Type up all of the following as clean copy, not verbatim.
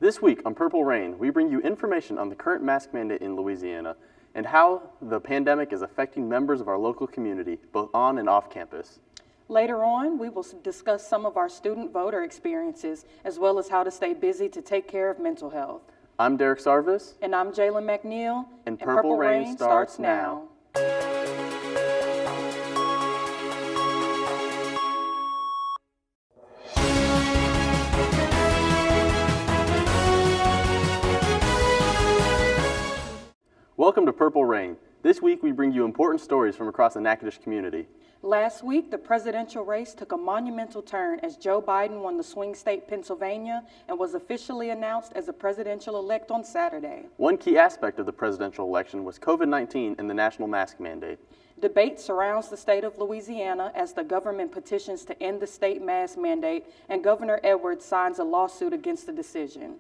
This week on Purple Rain, we bring you information on the current mask mandate in Louisiana and how the pandemic is affecting members of our local community, both on and off campus. Later on, we will discuss some of our student voter experiences, as well as how to stay busy to take care of mental health. I'm Derek Sarvis. And I'm Jalen McNeil. And Purple Rain starts now. Welcome to Purple Rain. This week we bring you important stories from across the Natchitoches community. Last week, the presidential race took a monumental turn as Joe Biden won the swing state Pennsylvania and was officially announced as a presidential-elect on Saturday. One key aspect of the presidential election was COVID-19 and the national mask mandate. Debate surrounds the state of Louisiana as the government petitions to end the state mask mandate and Governor Edwards signs a lawsuit against the decision.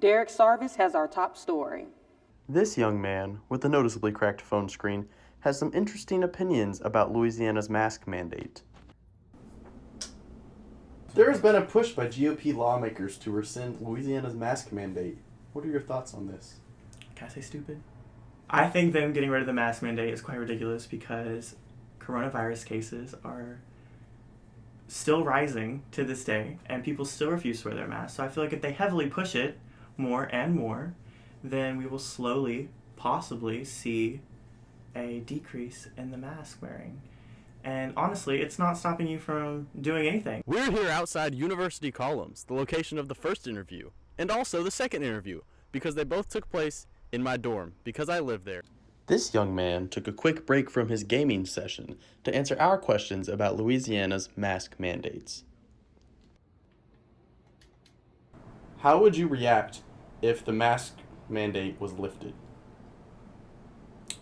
Derek Sarvis has our top story. This young man, with a noticeably cracked phone screen, has some interesting opinions about Louisiana's mask mandate. There has been a push by GOP lawmakers to rescind Louisiana's mask mandate. What are your thoughts on this? Can I say stupid? I think them getting rid of the mask mandate is quite ridiculous because coronavirus cases are still rising to this day and people still refuse to wear their masks. So I feel like if they heavily push it more and more, then we will slowly, possibly see a decrease in the mask wearing. And honestly, it's not stopping you from doing anything. We're here outside University Columns, the location of the first interview, and also the second interview, because they both took place in my dorm, because I live there. This young man took a quick break from his gaming session to answer our questions about Louisiana's mask mandates. How would you react if the mask mandate was lifted?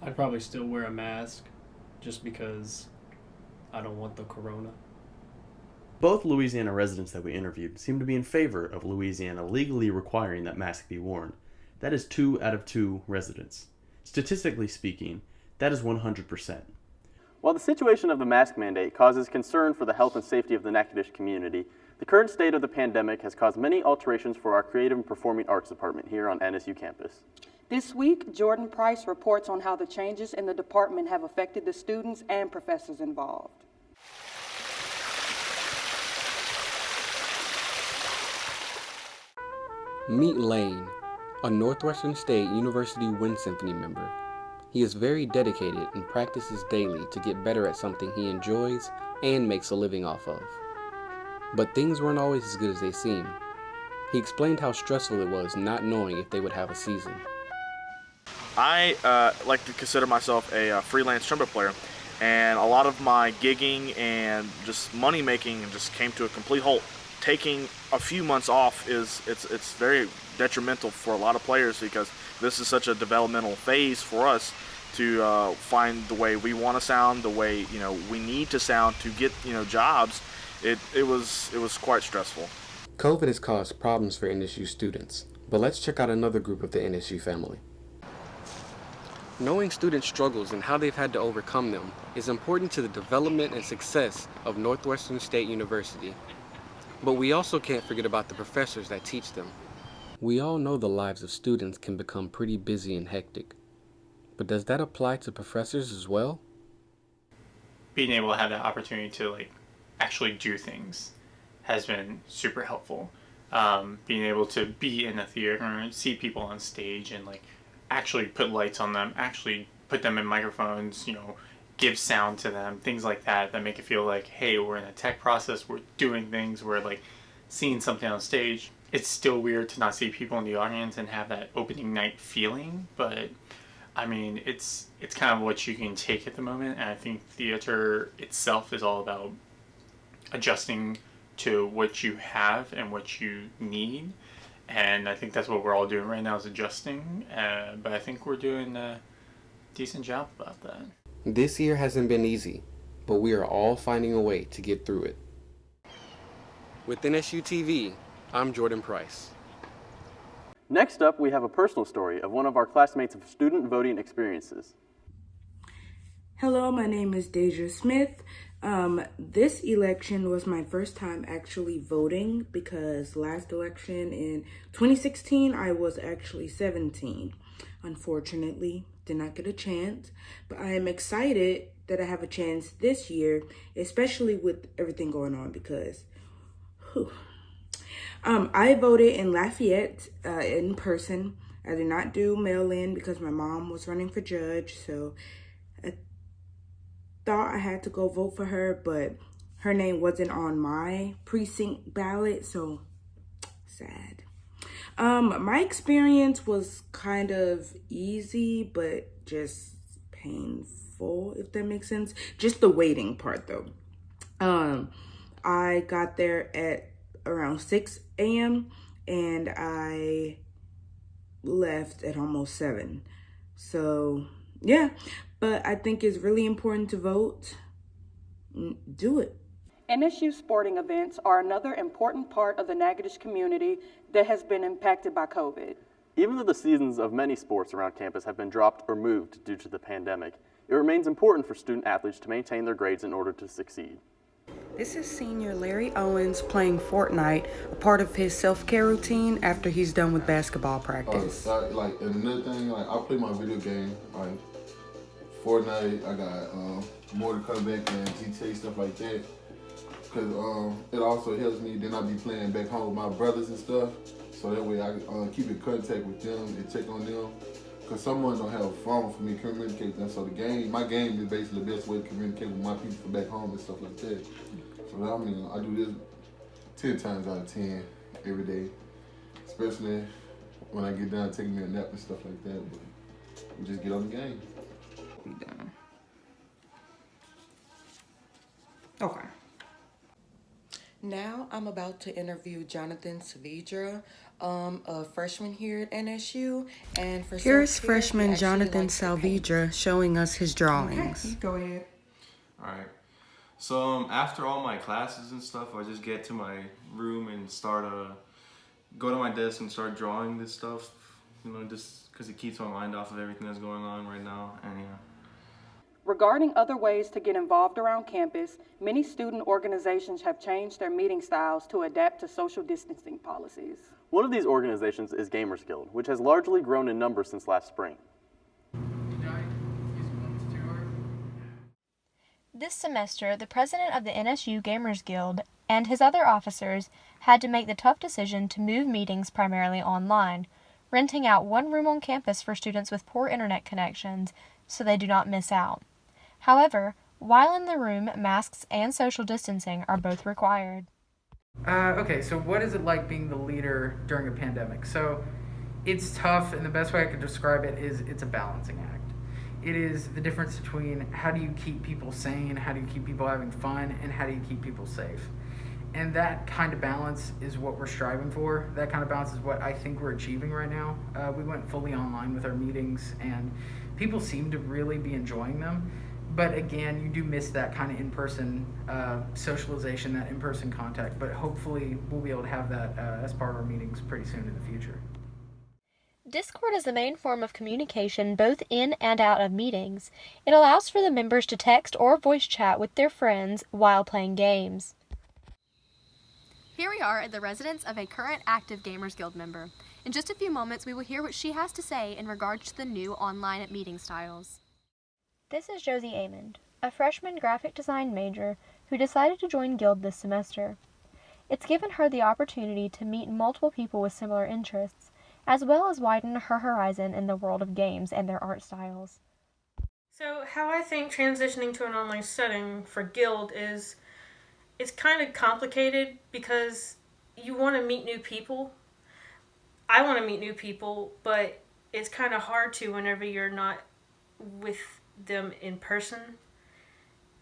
I'd probably still wear a mask just because I don't want the corona. Both Louisiana residents that we interviewed seem to be in favor of Louisiana legally requiring that mask be worn. That is 2 out of 2 residents. Statistically speaking, that is 100%. While the situation of the mask mandate causes concern for the health and safety of the Natchitoches community, the current state of the pandemic has caused many alterations for our Creative and Performing Arts Department here on NSU campus. This week, Jordan Price reports on how the changes in the department have affected the students and professors involved. Meet Lane, a Northwestern State University Wind Symphony member. He is very dedicated and practices daily to get better at something he enjoys and makes a living off of. But things weren't always as good as they seem. He explained how stressful it was not knowing if they would have a season. I like to consider myself a freelance trumpet player, and a lot of my gigging and just money making just came to a complete halt. Taking a few months off it's very detrimental for a lot of players because this is such a developmental phase for us to find the way we want to sound, the way we need to sound to get jobs. It was quite stressful. COVID has caused problems for NSU students, but let's check out another group of the NSU family. Knowing students' struggles and how they've had to overcome them is important to the development and success of Northwestern State University. But we also can't forget about the professors that teach them. We all know the lives of students can become pretty busy and hectic. But does that apply to professors as well? Being able to have that opportunity to actually do things has been super helpful. Being able to be in a theater and see people on stage and actually put lights on them, actually put them in microphones, give sound to them, things like that make it feel like, hey, we're in a tech process, we're doing things, we're seeing something on stage. It's still weird to not see people in the audience and have that opening night feeling, but I mean, it's kind of what you can take at the moment, and I think theater itself is all about adjusting to what you have and what you need. And I think that's what we're all doing right now is adjusting, but I think we're doing a decent job about that. This year hasn't been easy, but we are all finding a way to get through it. With NSU TV, I'm Jordan Price. Next up, we have a personal story of one of our classmates' student voting experiences. Hello, my name is Deja Smith. This election was my first time actually voting because last election in 2016, I was actually 17. Unfortunately, did not get a chance, but I am excited that I have a chance this year, especially with everything going on because, whew. I voted in Lafayette in person. I did not do mail-in because my mom was running for judge, so I thought I had to go vote for her, but her name wasn't on my precinct ballot, so sad. My experience was kind of easy, but just painful, if that makes sense. Just the waiting part, though. I got there at around 6 a.m. and I left at almost 7. So, yeah. But I think it's really important to vote. Do it. NSU sporting events are another important part of the Natchitoches community that has been impacted by COVID. Even though the seasons of many sports around campus have been dropped or moved due to the pandemic, it remains important for student athletes to maintain their grades in order to succeed. This is senior Larry Owens playing Fortnite, a part of his self-care routine after he's done with basketball practice. And another thing, I play my video game, like Fortnite. I got Mortal Kombat and GTA, stuff like that. Cause it also helps me. Then I be playing back home with my brothers and stuff, so that way I keep in contact with them and check on them. Cause someone don't have a phone for me to communicate with them. So my game is basically the best way to communicate with my people from back home and stuff like that. So I mean, I do this 10 times out of 10 every day, especially when I get done taking me a nap and stuff like that. But we just get on the game. Okay. Now I'm about to interview Jonathan Saavedra, a freshman here at NSU. And here's freshman Jonathan Saavedra showing us his drawings. Okay, go ahead. All right. So after all my classes and stuff, I just get to my room and go to my desk and start drawing this stuff. Just because it keeps my mind off of everything that's going on right now. And yeah. Regarding other ways to get involved around campus, many student organizations have changed their meeting styles to adapt to social distancing policies. One of these organizations is Gamers Guild, which has largely grown in numbers since last spring. This semester, the president of the NSU Gamers Guild and his other officers had to make the tough decision to move meetings primarily online, renting out one room on campus for students with poor internet connections so they do not miss out. However, while in the room, masks and social distancing are both required. Okay, so what is it like being the leader during a pandemic? So it's tough, and the best way I could describe it is it's a balancing act. It is the difference between how do you keep people sane, how do you keep people having fun, and how do you keep people safe. And that kind of balance is what we're striving for. That kind of balance is what I think we're achieving right now. We went fully online with our meetings, and people seem to really be enjoying them. But again, you do miss that kind of in-person socialization, that in-person contact. But hopefully we'll be able to have that as part of our meetings pretty soon in the future. Discord is the main form of communication both in and out of meetings. It allows for the members to text or voice chat with their friends while playing games. Here we are at the residence of a current active Gamers Guild member. In just a few moments, we will hear what she has to say in regards to the new online meeting styles. This is Josie Amond, a freshman graphic design major who decided to join Guild this semester. It's given her the opportunity to meet multiple people with similar interests, as well as widen her horizon in the world of games and their art styles. So how I think transitioning to an online setting for Guild is, it's kind of complicated because you want to meet new people. I want to meet new people, but it's kind of hard to whenever you're not with them in person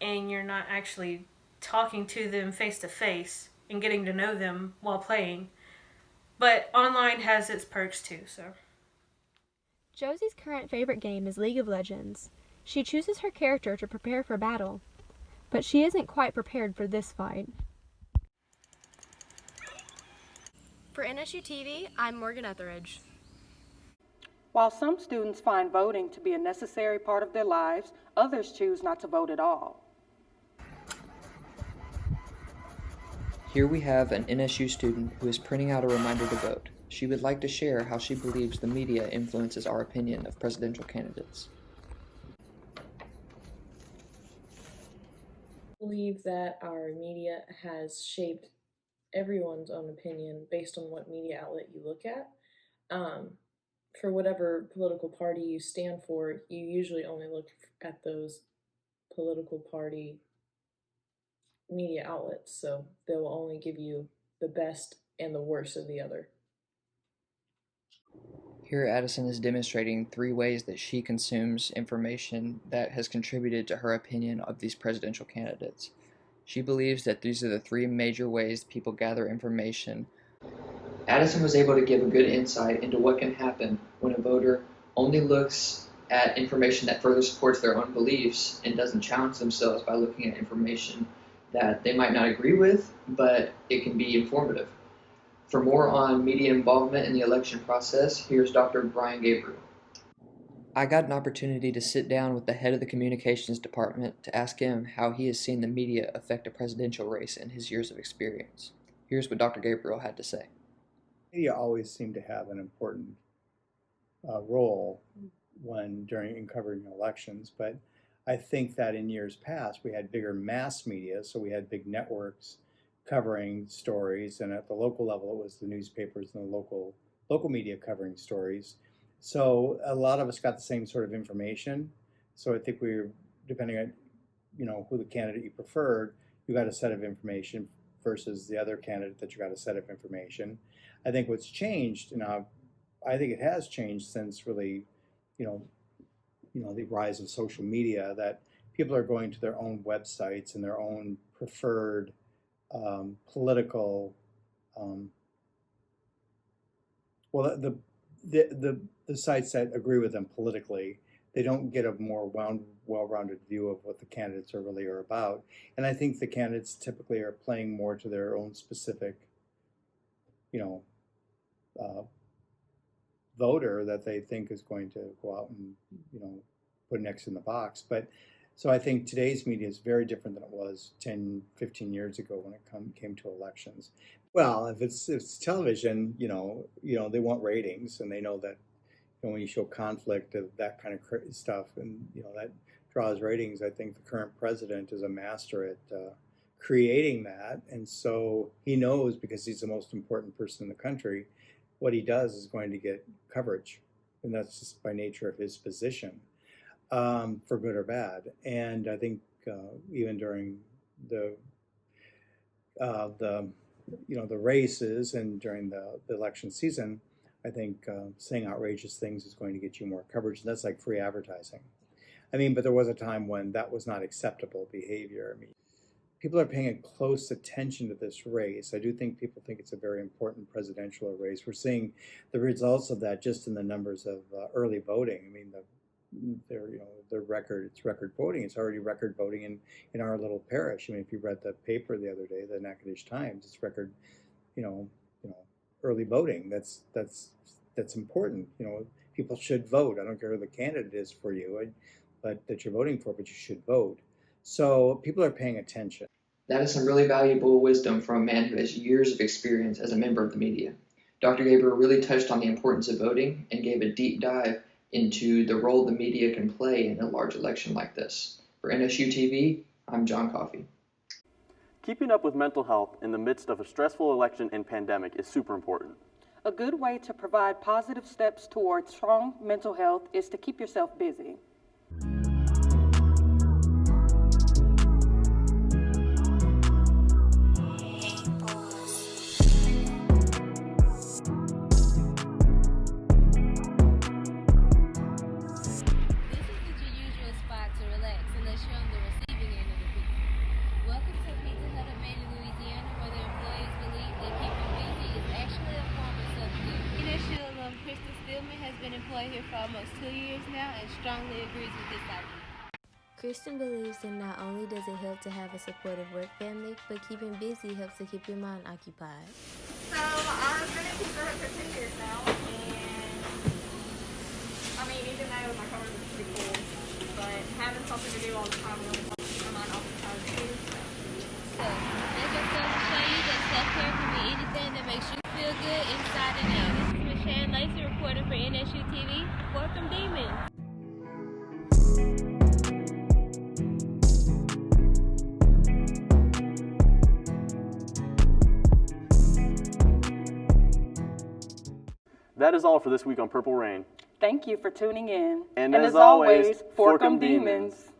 and you're not actually talking to them face to face and getting to know them while playing. But online has its perks too, so. Josie's current favorite game is League of Legends. She chooses her character to prepare for battle, but she isn't quite prepared for this fight. For NSU TV, I'm Morgan Etheridge. While some students find voting to be a necessary part of their lives, others choose not to vote at all. Here we have an NSU student who is printing out a reminder to vote. She would like to share how she believes the media influences our opinion of presidential candidates. I believe that our media has shaped everyone's own opinion based on what media outlet you look at. For whatever political party you stand for, you usually only look at those political party media outlets, so they will only give you the best and the worst of the other. Here Addison is demonstrating 3 ways that she consumes information that has contributed to her opinion of these presidential candidates. She believes that these are the 3 major ways people gather information. Addison was able to give a good insight into what can happen when a voter only looks at information that further supports their own beliefs and doesn't challenge themselves by looking at information that they might not agree with, but it can be informative. For more on media involvement in the election process, here's Dr. Brian Gabriel. I got an opportunity to sit down with the head of the communications department to ask him how he has seen the media affect a presidential race in his years of experience. Here's what Dr. Gabriel had to say. Media always seem to have an important role in covering elections, but I think that in years past we had bigger mass media, so we had big networks covering stories, and at the local level it was the newspapers and the local media covering stories. So a lot of us got the same sort of information. So I think depending on who the candidate you preferred, you got a set of information versus the other candidate that you got a set of information. I think what's changed, I think it has changed since really, the rise of social media, that people are going to their own websites and their own preferred political, the sites that agree with them politically. They don't get a more well-rounded view of what the candidates are about. And I think the candidates typically are playing more to their own specific, voter that they think is going to go out and, put an X in the box. But so I think today's media is very different than it was 10, 15 years ago when it came to elections. Well, if it's television, they want ratings, and they know that when you show conflict of that kind of stuff, and that draws ratings. I think the current president is a master at creating that, and so he knows, because he's the most important person in the country, what he does is going to get coverage, and that's just by nature of his position, for good or bad. And I think even during the races and during the election season, I think saying outrageous things is going to get you more coverage, and that's like free advertising. But there was a time when that was not acceptable behavior. People are paying close attention to this race. I do think people think it's a very important presidential race. We're seeing the results of that just in the numbers of early voting. It's record voting. It's already record voting in our little parish. If you read the paper the other day, the Natchitoches Times, it's record, early voting. That's important. People should vote. I don't care who the candidate is for you, but that you're voting for, but you should vote. So people are paying attention. That is some really valuable wisdom from a man who has years of experience as a member of the media. Dr. Gabriel really touched on the importance of voting and gave a deep dive into the role the media can play in a large election like this. For NSU TV, I'm John Coffey. Keeping up with mental health in the midst of a stressful election and pandemic is super important. A good way to provide positive steps towards strong mental health is to keep yourself busy. Here for almost 2 years now and strongly agrees with this idea. Kristen believes that not only does it help to have a supportive work family, but keeping busy helps to keep your mind occupied. So I've been in Pittsburgh for 2 years now, and even though my coverage is pretty cool, but having something to do all the time really helps my mind occupied too. So, that just goes to show you that reporting for NSU TV, Fork 'em Demons. That is all for this week on Purple Rain. Thank you for tuning in. And as always, Fork 'em Demons.